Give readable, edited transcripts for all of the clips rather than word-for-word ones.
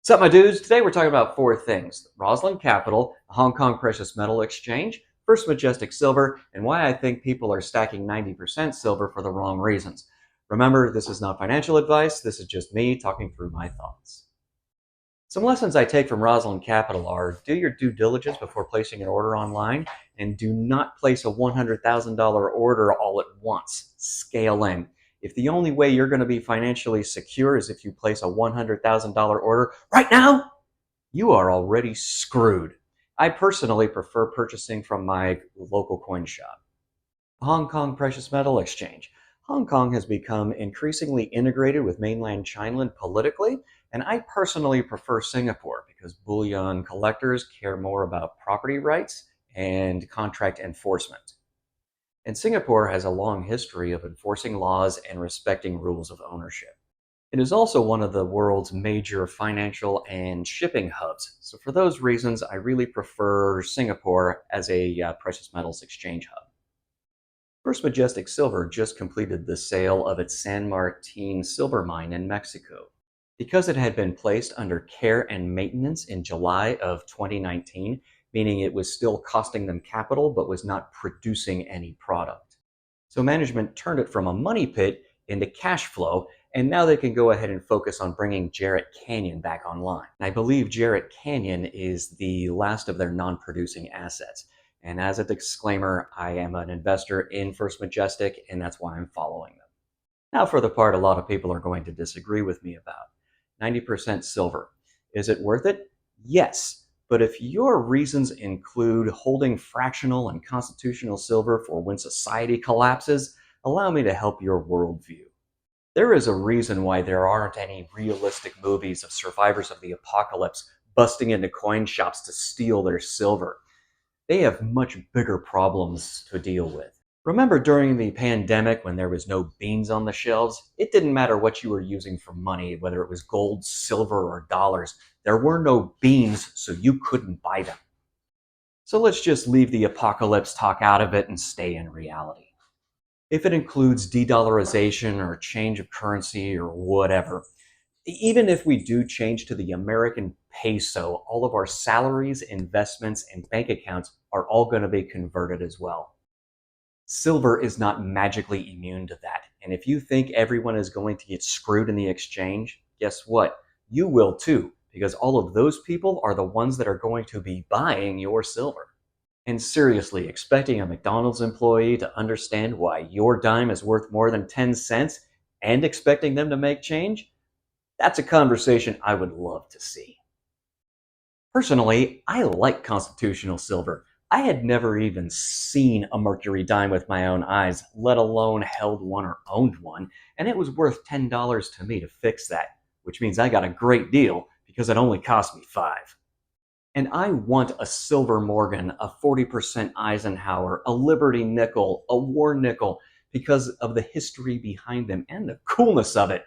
What's up, my dudes? Today we're talking about four things: Rosland Capital, the Hong Kong Precious Metal Exchange, First Majestic Silver, and why I think people are stacking 90% silver for the wrong reasons. Remember, this is not financial advice. This is just me talking through my thoughts. Some lessons I take from Rosland Capital are: do your due diligence before placing an order online, and do not place a $100,000 order all at once. Scale in. If the only way you're going to be financially secure is if you place a $100,000 order right now, you are already screwed. I personally prefer purchasing from my local coin shop. Hong Kong Precious Metal Exchange. Hong Kong has become increasingly integrated with mainland China politically, and I personally prefer Singapore because bullion collectors care more about property rights and contract enforcement. And Singapore has a long history of enforcing laws and respecting rules of ownership. It is also one of the world's major financial and shipping hubs. So for those reasons, I really prefer Singapore as a precious metals exchange hub. First Majestic Silver just completed the sale of its San Martin silver mine in Mexico. Because it had been placed under care and maintenance in July of 2019, meaning it was still costing them capital but was not producing any product. So management turned it from a money pit into cash flow, and now they can go ahead and focus on bringing Jarrett Canyon back online. And I believe Jarrett Canyon is the last of their non-producing assets. And as a disclaimer, I am an investor in First Majestic, and that's why I'm following them. Now for the part a lot of people are going to disagree with me about. 90% silver. Is it worth it? Yes. But if your reasons include holding fractional and constitutional silver for when society collapses, allow me to help your worldview. There is a reason why there aren't any realistic movies of survivors of the apocalypse busting into coin shops to steal their silver. They have much bigger problems to deal with. Remember during the pandemic when there was no beans on the shelves? It didn't matter what you were using for money, whether it was gold, silver, or dollars. There were no beans, so you couldn't buy them. So let's just leave the apocalypse talk out of it and stay in reality. If it includes de-dollarization or change of currency or whatever, even if we do change to the American peso, all of our salaries, investments, and bank accounts are all going to be converted as well. Silver is not magically immune to that. And if you think everyone is going to get screwed in the exchange, guess what? You will too, because all of those people are the ones that are going to be buying your silver. And seriously, expecting a McDonald's employee to understand why your dime is worth more than 10 cents and expecting them to make change? That's a conversation I would love to see. Personally, I like constitutional silver. I had never even seen a mercury dime with my own eyes, let alone held one or owned one, and it was worth $10 to me to fix that, which means I got a great deal because it only cost me $5. And I want a silver Morgan, a 40% Eisenhower, a Liberty nickel, a war nickel, because of the history behind them and the coolness of it.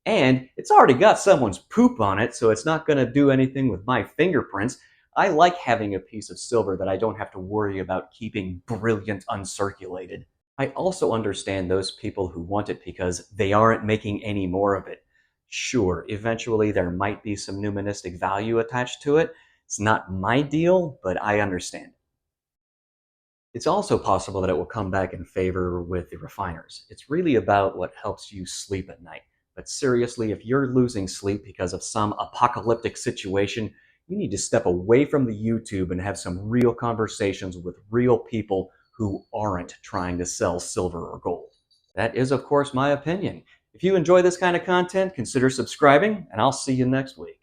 And it's already got someone's poop on it, so it's not going to do anything with my fingerprints. I like having a piece of silver that I don't have to worry about keeping brilliant uncirculated. I also understand those people who want it because they aren't making any more of it. Sure, eventually there might be some numismatic value attached to it. It's not my deal, but I understand. It's also possible that it will come back in favor with the refiners. It's really about what helps you sleep at night. But seriously, if you're losing sleep because of some apocalyptic situation, you need to step away from the YouTube and have some real conversations with real people who aren't trying to sell silver or gold. That is, of course, my opinion. If you enjoy this kind of content, consider subscribing, and I'll see you next week.